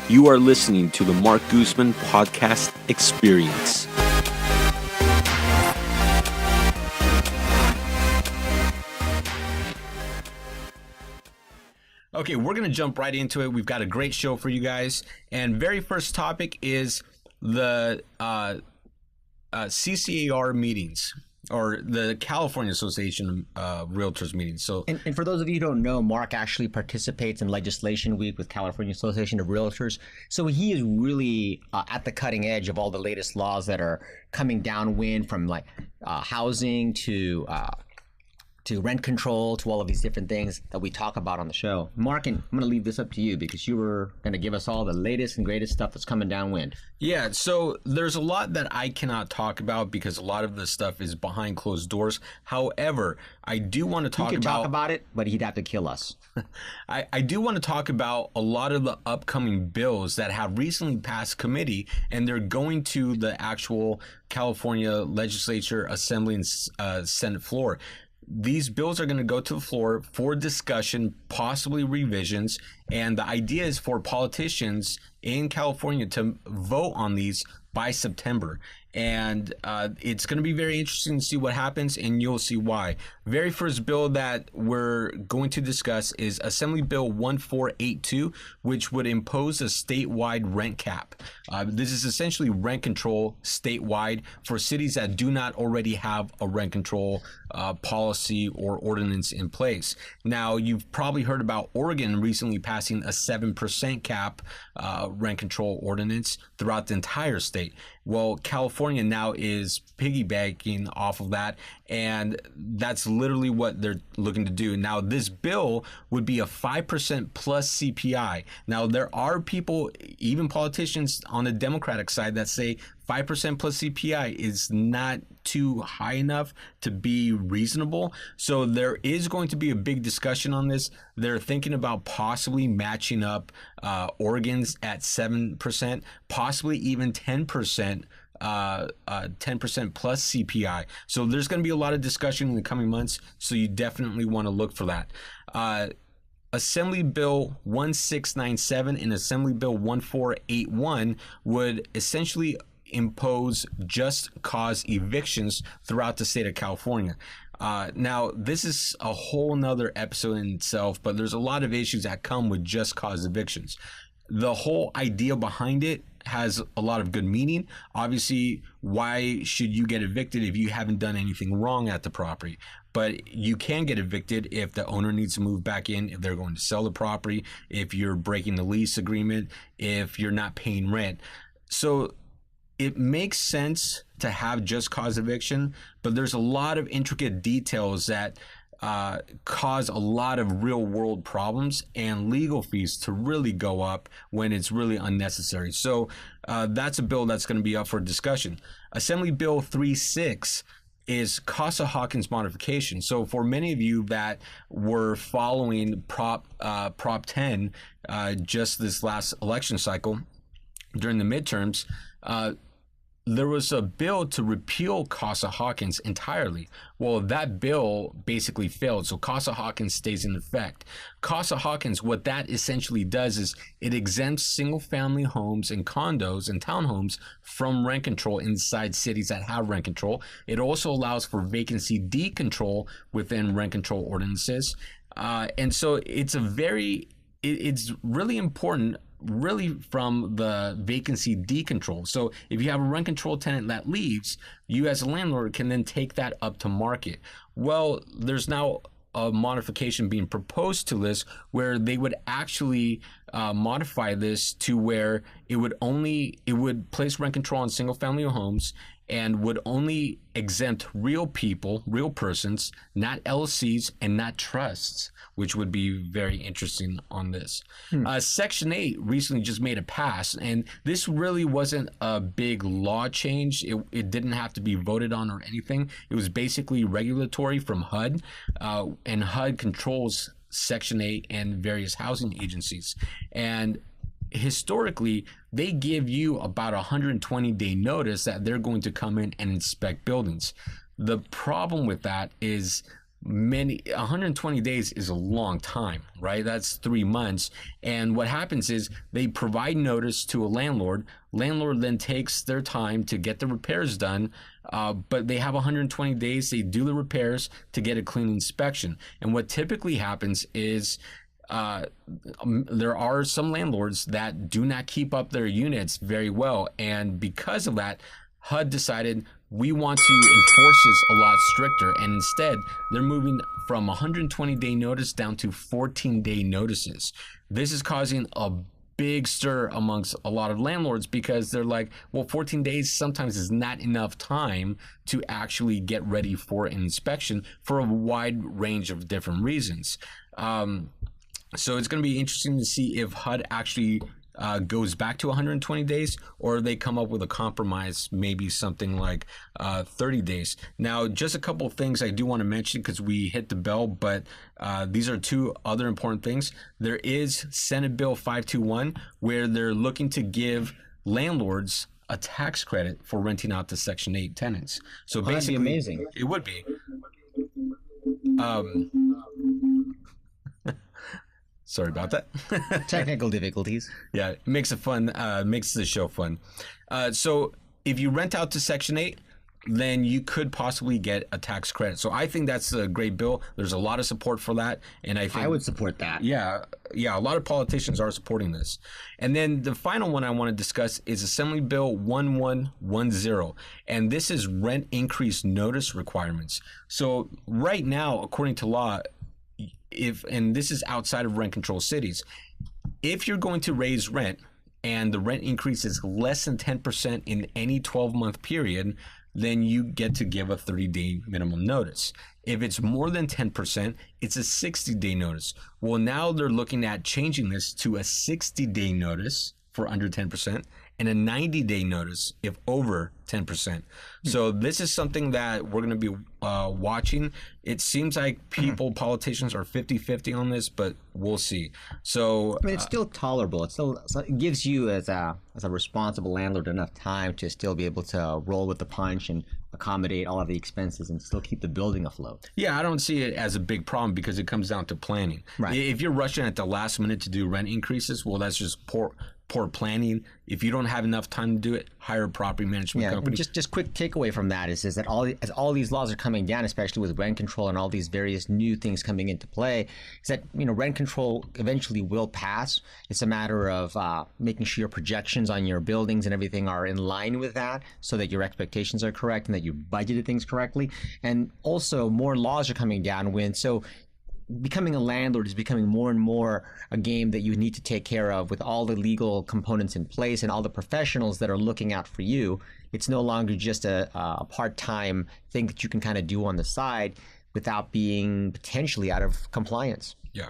You are listening to the Marc Guzman podcast experience. Okay, we're going to jump right into it. We've got a great show for you guys. And very first topic is the CCAR meetings, or the California Association of Realtors meetings. So, and for those of you who don't know, Marc actually participates in Legislation Week with California Association of Realtors. So he is really at the cutting edge of all the latest laws that are coming downwind, from like housing to rent control, to all of these different things that we talk about on the show. Marc, and I'm going to leave this up to you because you were going to give us all the latest and greatest stuff that's coming downwind. Yeah, so there's a lot that I cannot talk about because a lot of this stuff is behind closed doors. However, I do want to talk about it, but he'd have to kill us. I do want to talk about a lot of the upcoming bills that have recently passed committee, and they're going to the actual California Legislature, Assembly, and Senate floor. These bills are going to go to the floor for discussion, possibly revisions, and the idea is for politicians in California to vote on these by September. And it's going to be very interesting to see what happens, and you'll see why. Very first bill that we're going to discuss is Assembly Bill 1482, which would impose a statewide rent cap. This is essentially rent control statewide for cities that do not already have a rent control policy or ordinance in place. Now, you've probably heard about Oregon recently passing a 7% cap rent control ordinance throughout the entire state. Well, California now is piggybacking off of that, and that's literally what they're looking to do. Now, this bill would be a 5% plus CPI. Now, there are people, even politicians on the Democratic side, that say 5% plus CPI is not too high enough to be reasonable. So there is going to be a big discussion on this. They're thinking about possibly matching up Oregon's at 7%, possibly even 10%. 10% plus CPI. So there's going to be a lot of discussion in the coming months. So you definitely want to look for that. Assembly Bill 1697 and Assembly Bill 1481 would essentially impose just cause evictions throughout the state of California. Now, this is a whole nother episode in itself, but there's a lot of issues that come with just cause evictions. The whole idea behind it has a lot of good meaning. Obviously, why should you get evicted if you haven't done anything wrong at the property? But you can get evicted if the owner needs to move back in, if they're going to sell the property, if you're breaking the lease agreement, if you're not paying rent. So it makes sense to have just cause eviction, but there's a lot of intricate details that cause a lot of real world problems and legal fees to really go up when it's really unnecessary. So that's a bill that's going to be up for discussion. Assembly Bill 36 is Costa-Hawkins modification. So for many of you that were following Prop 10 just this last election cycle during the midterms, there was a bill to repeal Costa-Hawkins entirely. Well, that bill basically failed, so Costa-Hawkins stays in effect. Costa-Hawkins, what that essentially does is it exempts single-family homes and condos and townhomes from rent control inside cities that have rent control. It also allows for vacancy decontrol within rent control ordinances. And so it's really important, really, from the vacancy decontrol. So if you have a rent control tenant that leaves, you as a landlord can then take that up to market. Well, there's now a modification being proposed to this where they would actually modify this to where it would place rent control on single family homes and would only exempt real people, real persons, not LLCs and not trusts, which would be very interesting on this. Section 8 recently just made a pass, and this really wasn't a big law change. It didn't have to be voted on or anything. It was basically regulatory from HUD, and HUD controls Section 8 and various housing agencies. And historically, they give you about 120-day notice that they're going to come in and inspect buildings. The problem with that is many 120 days is a long time, right? That's 3 months. And what happens is they provide notice to a landlord then takes their time to get the repairs done, but they have 120 days. They do the repairs to get a clean inspection. And what typically happens is there are some landlords that do not keep up their units very well, and because of that, HUD decided we want to enforce this a lot stricter, and instead they're moving from 120-day notice down to 14-day notices. This is causing a big stir amongst a lot of landlords because they're like, well, 14 days sometimes is not enough time to actually get ready for an inspection for a wide range of different reasons. So it's going to be interesting to see if HUD actually goes back to 120 days, or they come up with a compromise, maybe something like 30 days. Now, just a couple of things I do want to mention because we hit the bell, but these are two other important things. There is Senate Bill 521, where they're looking to give landlords a tax credit for renting out to Section 8 tenants. So basically, that'd be amazing. It would be. Sorry about that. Technical difficulties. Yeah, it makes it fun. Makes the show fun. So if you rent out to Section 8, then you could possibly get a tax credit. So I think that's a great bill. There's a lot of support for that, and I think I would support that. Yeah, a lot of politicians are supporting this. And then the final one I want to discuss is Assembly Bill 1110, and this is rent increase notice requirements. So right now, according to law, and this is outside of rent control cities, if you're going to raise rent and the rent increase is less than 10% in any 12-month period, then you get to give a 30-day minimum notice. If it's more than 10%, it's a 60-day notice. Well, now they're looking at changing this to a 60-day notice for under 10% and a 90-day notice if over 10%. So this is something that we're going to be watching. It seems like politicians are 50-50 on this, but we'll see. So I mean, it's still tolerable. It gives you as a responsible landlord enough time to still be able to roll with the punch and accommodate all of the expenses and still keep the building afloat. Yeah, I don't see it as a big problem because it comes down to planning. Right. If you're rushing at the last minute to do rent increases, well, that's just poor planning. If you don't have enough time to do it, hire a property management company. Just quick takeaway from that is that as all these laws are coming down, especially with rent control and all these various new things coming into play, is that rent control eventually will pass. It's a matter of making sure your projections on your buildings and everything are in line with that, so that your expectations are correct and that you budgeted things correctly. And also, more laws are coming down. So becoming a landlord is becoming more and more a game that you need to take care of with all the legal components in place and all the professionals that are looking out for you. It's no longer just a part-time thing that you can kind of do on the side without being potentially out of compliance. Yeah.